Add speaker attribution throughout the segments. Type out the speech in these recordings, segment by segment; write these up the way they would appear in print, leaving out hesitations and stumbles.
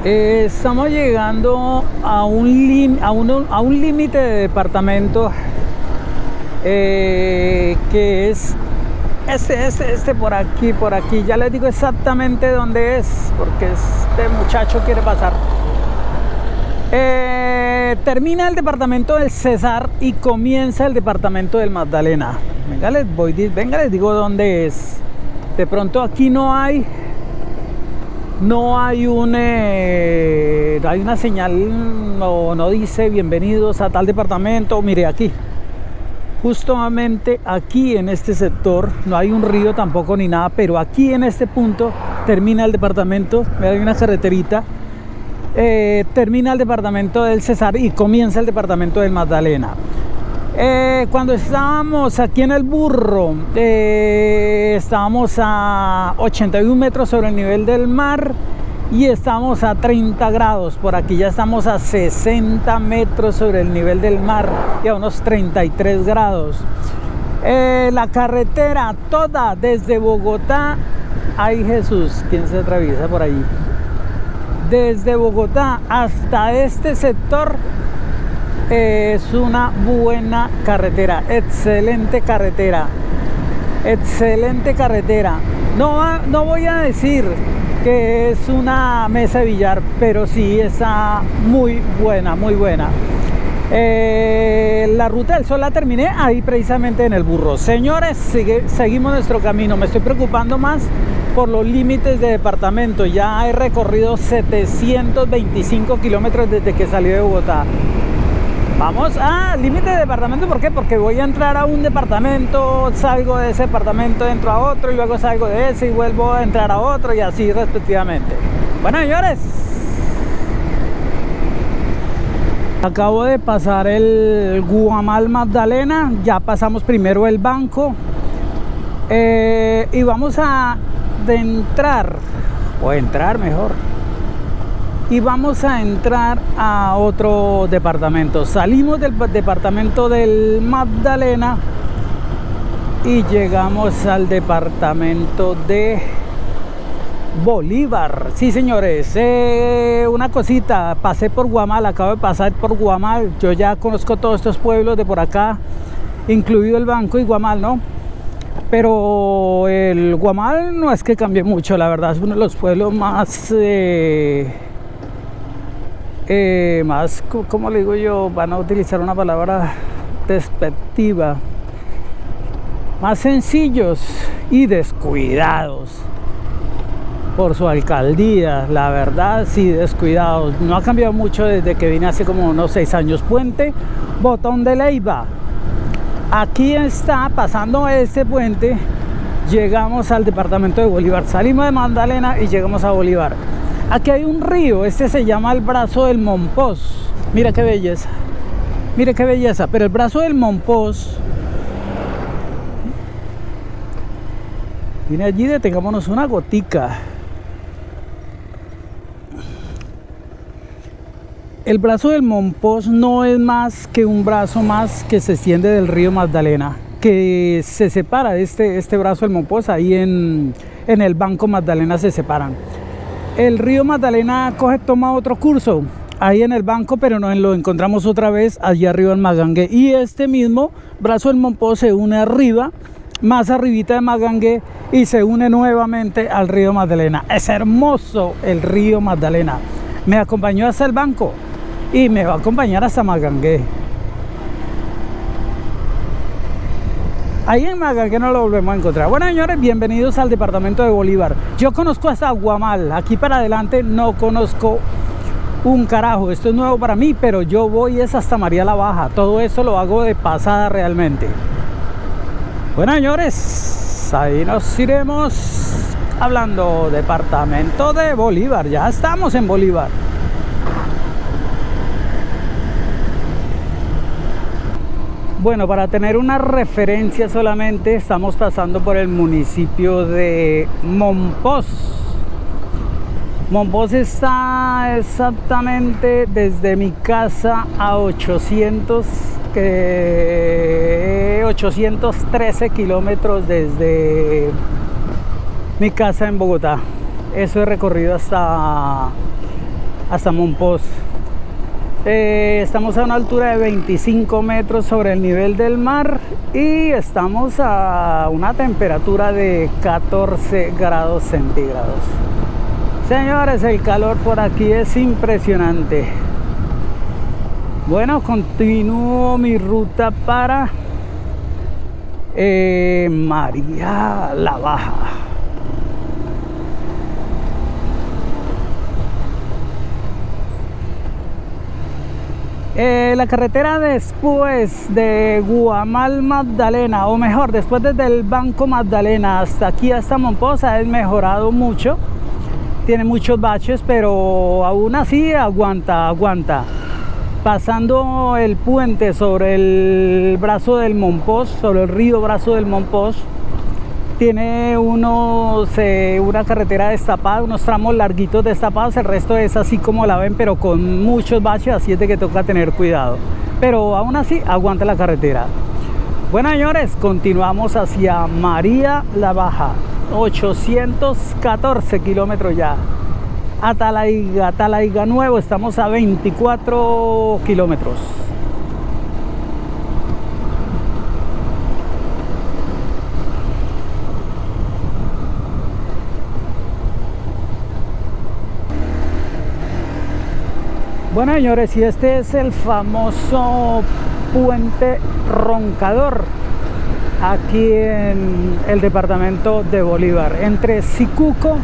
Speaker 1: Estamos llegando a un límite de departamento que es este por aquí. Ya les digo exactamente dónde es, porque este muchacho quiere pasar. Termina el departamento del Cesar y comienza el departamento del Magdalena. Venga, les digo dónde es. De pronto aquí no hay una señal, no dice bienvenidos a tal departamento. Mire, aquí, justamente aquí en este sector, no hay un río tampoco ni nada, pero aquí en este punto termina el departamento. Hay una carreterita, termina el departamento del Cesar y comienza el departamento del Magdalena. Cuando estábamos aquí en el Burro, estábamos a 81 metros sobre el nivel del mar y estamos a 30 grados. Por aquí ya estamos a 60 metros sobre el nivel del mar y a unos 33 grados. La carretera toda desde Bogotá, ay Jesús, ¿quién se atraviesa por ahí? Desde Bogotá hasta este sector es una buena carretera, excelente carretera. No voy a decir que es una mesa de billar, pero sí está muy buena. La Ruta del Sol la terminé ahí precisamente en el Burro. Señores, seguimos nuestro camino. Me estoy preocupando más por los límites de departamento. Ya he recorrido 725 kilómetros desde que salí de Bogotá. Vamos a límite de departamento. ¿Por qué? Porque voy a entrar a un departamento, salgo de ese departamento, entro a otro y luego salgo de ese y vuelvo a entrar a otro y así respectivamente. Bueno, señores, acabo de pasar el Guamal Magdalena. Ya pasamos primero el banco y vamos a entrar y vamos a entrar a otro departamento. Salimos del departamento del Magdalena y llegamos al departamento de Bolívar. Sí, señores, una cosita, pasé por Guamal, acabo de pasar por Guamal. Yo ya conozco todos estos pueblos de por acá, incluido el banco y Guamal, ¿no? Pero el Guamal no es que cambie mucho, la verdad, es uno de los pueblos más ¿cómo le digo yo? Van a utilizar una palabra despectiva, más sencillos y descuidados por su alcaldía, la verdad, sí, descuidados. No ha cambiado mucho desde que vine hace como unos 6 años. Puente Botón de Leyva. Aquí está, pasando este puente, llegamos al departamento de Bolívar. Salimos de Magdalena y llegamos a Bolívar. Aquí hay un río, este se llama el Brazo del Mompós. Mira qué belleza, pero el Brazo del Mompós, viene allí, detengámonos una gotica. El Brazo del Mompós no es más que un brazo más que se extiende del río Magdalena, que se separa de este Brazo del Mompós. Ahí en el banco Magdalena se separan. El río Magdalena toma otro curso ahí en el banco, pero no lo encontramos otra vez allí arriba en Magangué. Y este mismo Brazo del Mompós se une arriba, más arribita de Magangué, y se une nuevamente al río Magdalena. Es hermoso el río Magdalena. Me acompañó hasta el banco y me va a acompañar hasta Magangué. Ahí en Magangué no lo volvemos a encontrar. Bueno, señores, bienvenidos al departamento de Bolívar. Yo conozco hasta Guamal. Aquí para adelante no conozco un carajo. Esto es nuevo para mí, pero yo voy hasta María la Baja. Todo esto lo hago de pasada realmente. Bueno, señores, ahí nos iremos hablando. Departamento de Bolívar. Ya estamos en Bolívar. Bueno, para tener una referencia solamente, estamos pasando por el municipio de Mompós. Mompós está exactamente desde mi casa a 813 kilómetros desde mi casa en Bogotá. Eso he recorrido hasta hasta Monpós. Estamos a una altura de 25 metros sobre el nivel del mar y estamos a una temperatura de 14 grados centígrados. Señores, el calor por aquí es impresionante. Bueno, continúo mi ruta para María la Baja. La carretera después de Guamal Magdalena, o mejor, después desde el Banco Magdalena hasta aquí, hasta Monpós, ha mejorado mucho. Tiene muchos baches, pero aún así aguanta. Pasando el puente sobre el brazo del Monpós, sobre el río Brazo del Monpós, tiene una carretera destapada, unos tramos larguitos destapados. El resto es así como la ven, pero con muchos baches, así es de que toca tener cuidado. Pero aún así aguanta la carretera. Bueno, señores, continuamos hacia María la Baja. 814 kilómetros ya. Atalaiga Nuevo, estamos a 24 kilómetros. Bueno, señores, y este es el famoso puente Roncador, aquí en el departamento de Bolívar, entre Sicuco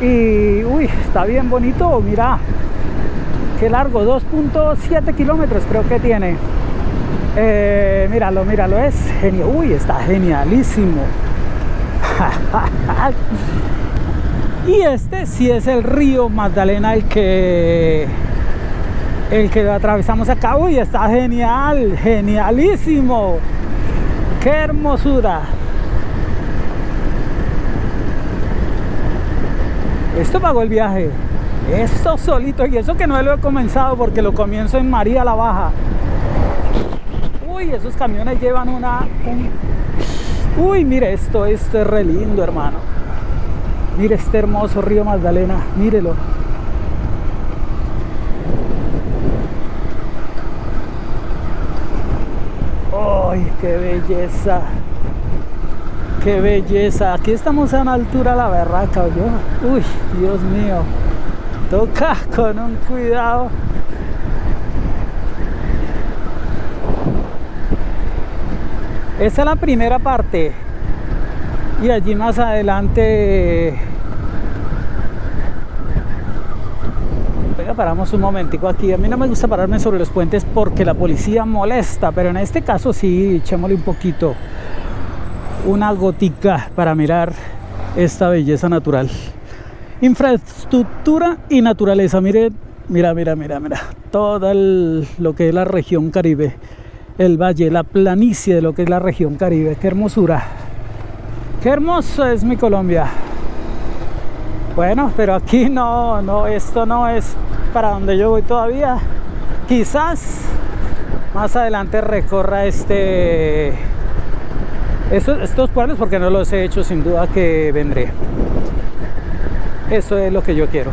Speaker 1: y... uy, está bien bonito, mira, qué largo, 2.7 kilómetros creo que tiene. Míralo, es genial, uy, está genialísimo. Y este sí es el río Magdalena, el que lo atravesamos acá. Uy, está genial, genialísimo, qué hermosura. Esto pagó el viaje, esto solito, y eso que no lo he comenzado porque lo comienzo en María la Baja. Uy, esos camiones llevan uy, mire esto es re lindo, hermano. Mire este hermoso río Magdalena, mírelo. ¡Ay, qué belleza! ¡Qué belleza! Aquí estamos a una altura la berraca, ¿oyó? ¡Uy, Dios mío! Toca con un cuidado. Esa es la primera parte. Y allí más adelante... Venga, paramos un momentico aquí. A mí no me gusta pararme sobre los puentes porque la policía molesta, pero en este caso sí, echémosle un poquito, una gotica para mirar esta belleza natural. Infraestructura y naturaleza. Mira todo lo que es la región Caribe, el valle, la planicie de lo que es la región Caribe. Qué hermosura, qué hermoso es mi Colombia. Bueno, pero aquí esto no es para donde yo voy todavía. Quizás más adelante recorra estos pueblos, porque no los he hecho, sin duda que vendré. Eso es lo que yo quiero.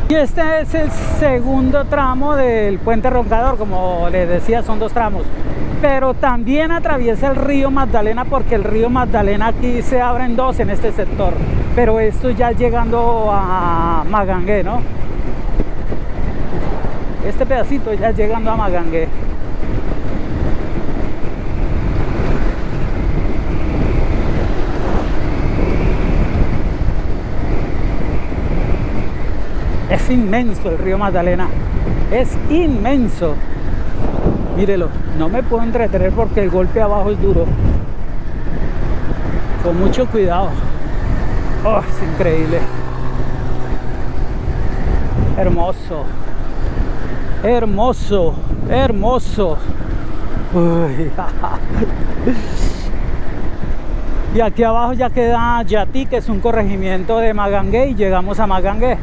Speaker 1: Y este es el segundo tramo del puente Roncador. Como les decía, son dos tramos, pero también atraviesa el río Magdalena, porque el río Magdalena aquí se abre en dos en este sector, pero esto ya llegando a Magangué, ¿no? Este pedacito ya llegando a Magangué. Es inmenso el río Magdalena, es inmenso. Mírelo, no me puedo entretener porque el golpe abajo es duro. Con mucho cuidado. Oh, es increíble. Hermoso. Hermoso, hermoso. Uy. Y aquí abajo ya queda Yatí, que es un corregimiento de Magangué, y llegamos a Magangué.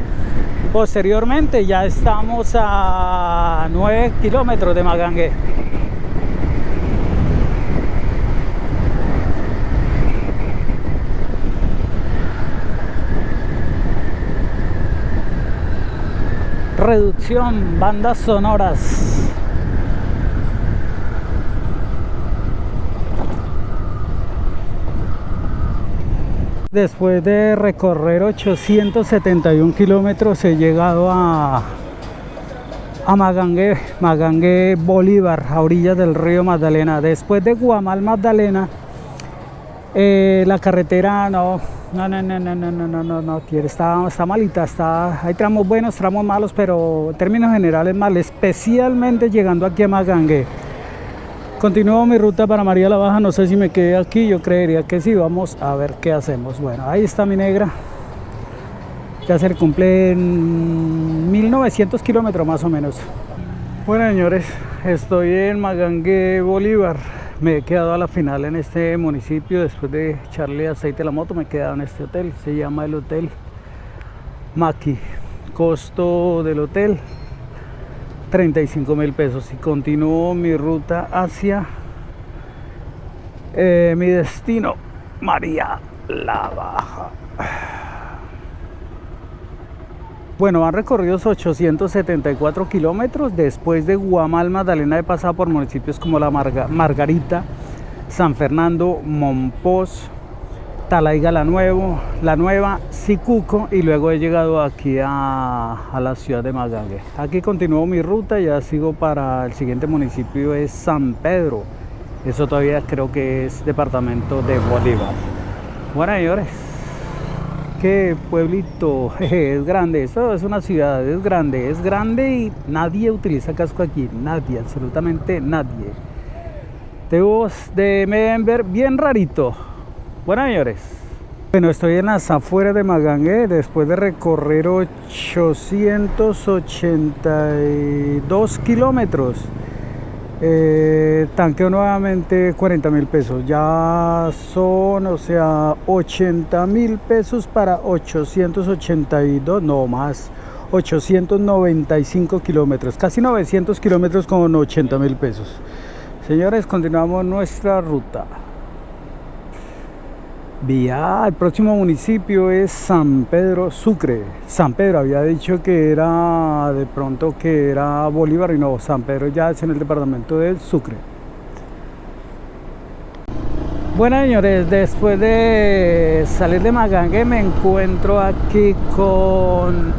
Speaker 1: Posteriormente ya estamos a 9 kilómetros de Magangué. reducción, bandas sonoras. Después de recorrer 871 kilómetros he llegado a Magangué, Bolívar, a orillas del río Magdalena. Después de Guamal, Magdalena, la carretera no, está malita, hay tramos buenos, tramos malos, pero en términos generales mal, especialmente llegando aquí a Magangué. Continúo mi ruta para María la Baja, no sé si me quedé aquí, yo creería que sí, vamos a ver qué hacemos. Bueno, ahí está mi negra, ya se le cumplen 1900 kilómetros más o menos. Bueno señores, estoy en Magangué, Bolívar. Me he quedado a la final en este municipio. Después de echarle aceite a la moto me he quedado en este hotel, se llama el Hotel Maki. Costo del hotel 35.000 pesos. Y continúo mi ruta hacia mi destino, María la Baja. Bueno, han recorrido 874 kilómetros. Después de Guamal, Magdalena, he pasado por municipios como La Margarita, San Fernando, Monpós, Talaiga la Nueva, Sicuco, y luego he llegado aquí a la ciudad de Magangué. Aquí continúo mi ruta, ya sigo para el siguiente municipio, es San Pedro. Eso todavía creo que es departamento de Bolívar. Bueno señores, qué pueblito, es grande, esto es una ciudad, es grande y nadie utiliza casco aquí, nadie, absolutamente nadie. Deben ver bien rarito. Bueno señores, bueno, estoy en las afueras de Magangué después de recorrer 882 kilómetros. Tanqueo nuevamente 40.000 pesos, ya son, o sea, 80.000 pesos para 882, no más, 895 kilómetros, casi 900 kilómetros con 80.000 pesos. Señores, continuamos nuestra ruta. El próximo municipio es San Pedro Sucre. San Pedro había dicho que era de pronto que era Bolívar y no, San Pedro ya es en el departamento del Sucre. Bueno señores, después de salir de Magangué me encuentro aquí con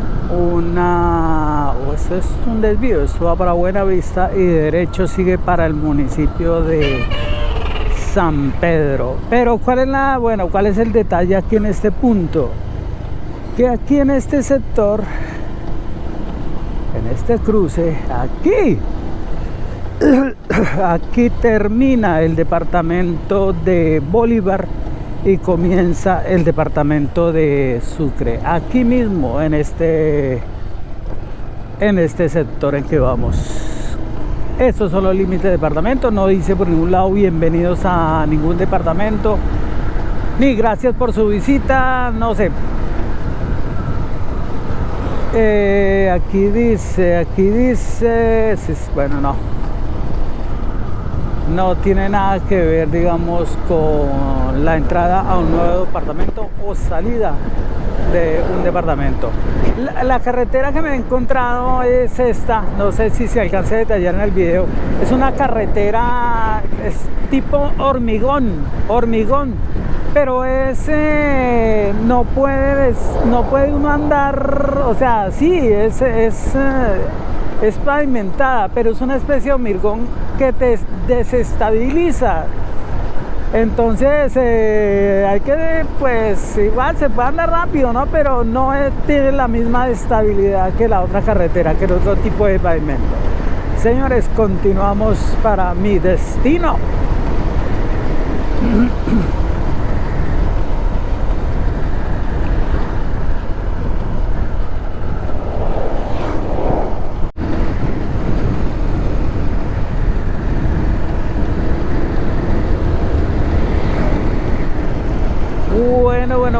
Speaker 1: esto es un desvío, esto va para Buenavista y derecho sigue para el municipio de San Pedro. Pero ¿cuál es el detalle aquí en este punto? Que aquí en este sector, en este cruce, aquí termina el departamento de Bolívar y comienza el departamento de Sucre. Aquí mismo en este sector en que vamos. Estos son los límites de departamento, no dice por ningún lado bienvenidos a ningún departamento, ni gracias por su visita, no sé. Aquí dice, bueno, no tiene nada que ver, digamos, con la entrada a un nuevo departamento o salida de un departamento. La carretera que me he encontrado es esta, no sé si se alcanza a detallar en el video. Es una carretera, es tipo hormigón, pero no puede uno andar, o sea, sí, es pavimentada, pero es una especie de hormigón que te desestabiliza. Entonces hay que, pues igual se puede andar rápido, ¿no? Pero no tiene la misma estabilidad que la otra carretera, que el otro tipo de pavimento. Señores, continuamos para mi destino.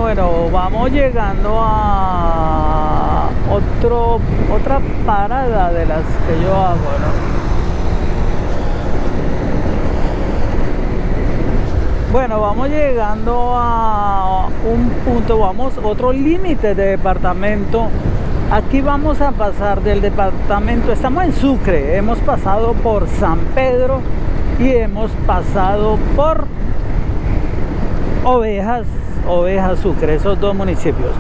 Speaker 1: Bueno, vamos llegando a otra parada de las que yo hago, ¿no? Bueno, vamos llegando a un punto, otro límite de departamento Aquí vamos a pasar del departamento, estamos en Sucre, hemos pasado por San Pedro y hemos pasado por Ovejas, Sucre, esos dos municipios.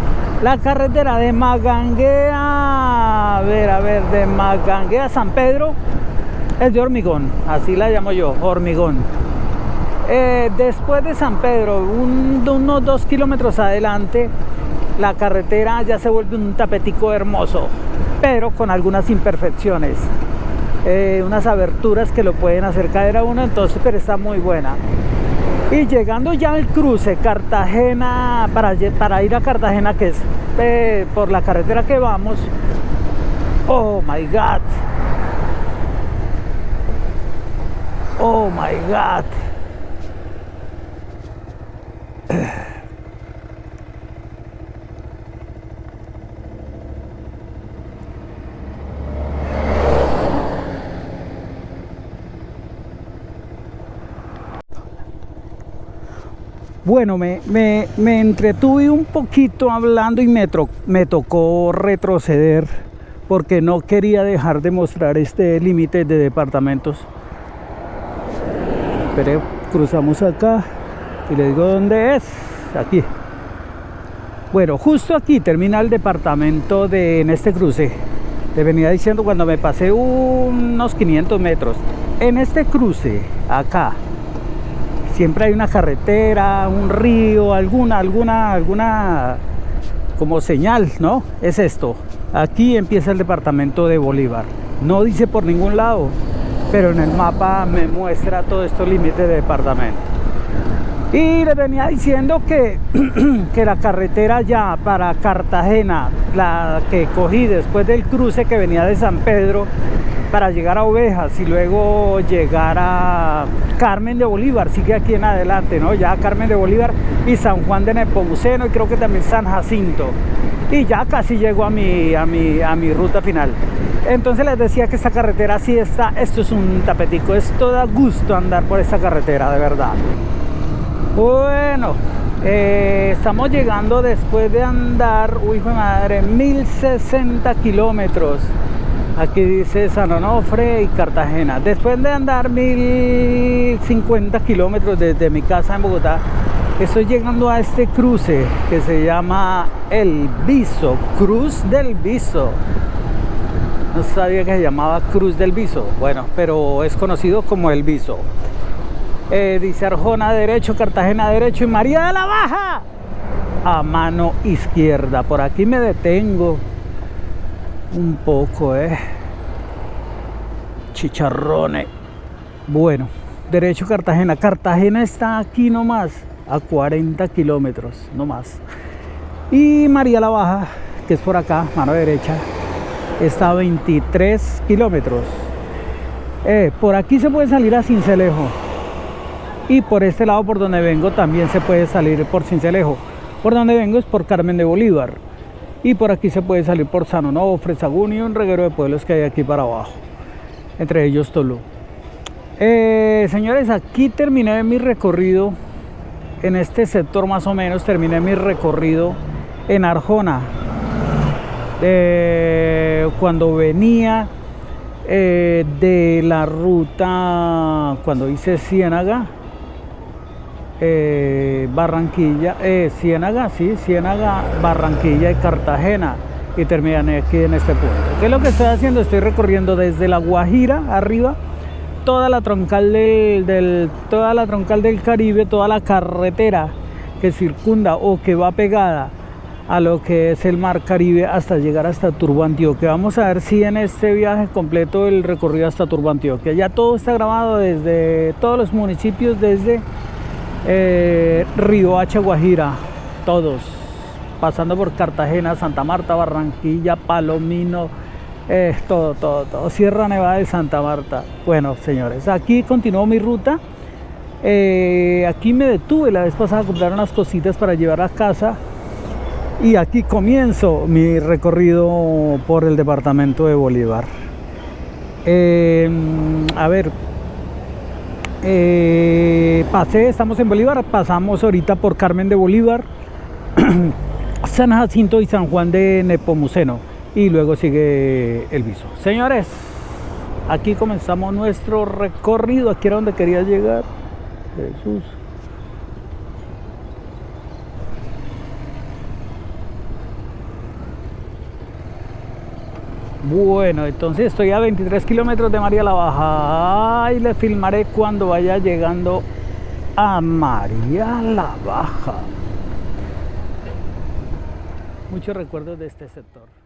Speaker 1: La carretera de Maganguea, a ver, de Maganguea a San Pedro es de hormigón, así la llamo yo, hormigón. Después de San Pedro, unos 2 kilómetros adelante, la carretera ya se vuelve un tapetico hermoso, pero con algunas imperfecciones, unas aberturas que lo pueden hacer caer a uno, entonces, pero está muy buena. Y llegando ya al cruce Cartagena, para ir a Cartagena, que es por la carretera que vamos, oh my god, oh my god. Bueno, me entretuve un poquito hablando y me tocó retroceder porque no quería dejar de mostrar este límite de departamentos. Pero cruzamos acá y les digo dónde es. Aquí. Bueno, justo aquí termina el departamento en este cruce. Te venía diciendo cuando me pasé unos 500 metros. En este cruce, acá, siempre hay una carretera, un río, alguna como señal, ¿no? Es esto. Aquí empieza el departamento de Bolívar. No dice por ningún lado, pero en el mapa me muestra todo estos límites de departamento. Y les venía diciendo que la carretera ya para Cartagena, la que cogí después del cruce que venía de San Pedro para llegar a Ovejas y luego llegar a Carmen de Bolívar, sigue aquí en adelante, ¿no? Ya Carmen de Bolívar y San Juan de Nepomuceno y creo que también San Jacinto. Y ya casi llego a mi ruta final. Entonces les decía que esta carretera sí está, esto es un tapetico, es todo gusto andar por esta carretera, de verdad. Bueno, estamos llegando después de andar, uy, hijo de madre, 1060 kilómetros. Aquí dice San Onofre y Cartagena. Después de andar 1050 kilómetros desde mi casa en Bogotá, estoy llegando a este cruce que se llama El Viso, Cruz del Viso. No sabía que se llamaba Cruz del Viso, bueno, pero es conocido como El Viso. Dice Arjona derecho, Cartagena derecho y María de la Baja a mano izquierda. Por aquí me detengo un poco, chicharrones. Bueno, derecho Cartagena. Cartagena está aquí nomás, a 40 kilómetros, nomás. Y María la Baja, que es por acá, mano derecha, está a 23 kilómetros. Por aquí se puede salir a Sincelejo. Y por este lado, por donde vengo, también se puede salir por Sincelejo. Por donde vengo es por Carmen de Bolívar. Y por aquí se puede salir por San Onofre, Sagún y un reguero de pueblos que hay aquí para abajo. Entre ellos Tolú. Señores, aquí terminé mi recorrido. En este sector más o menos terminé mi recorrido en Arjona. Cuando venía de la ruta, cuando hice Ciénaga, Barranquilla, Ciénaga, Barranquilla y Cartagena, y terminé aquí en este punto. ¿Qué es lo que estoy haciendo? Estoy recorriendo desde La Guajira arriba toda la troncal del Caribe, toda la carretera que circunda o que va pegada a lo que es el mar Caribe hasta llegar hasta Turbo Antioquia. Vamos a ver si en este viaje completo el recorrido hasta Turbo Antioquia. Ya todo está grabado desde todos los municipios, desde Riohacha, Guajira, todos, pasando por Cartagena, Santa Marta, Barranquilla, Palomino, todo, Sierra Nevada de Santa Marta. Bueno, señores, aquí continuó mi ruta. Aquí me detuve la vez pasada a comprar unas cositas para llevar a casa. Y aquí comienzo mi recorrido por el departamento de Bolívar. A ver, estamos en Bolívar, pasamos ahorita por Carmen de Bolívar, San Jacinto y San Juan de Nepomuceno. y luego sigue el Viso. Señores, aquí comenzamos nuestro recorrido. Aquí era donde quería llegar. Jesús. Bueno, entonces estoy a 23 kilómetros de María la Baja y les filmaré cuando vaya llegando a María la Baja. Muchos recuerdos de este sector.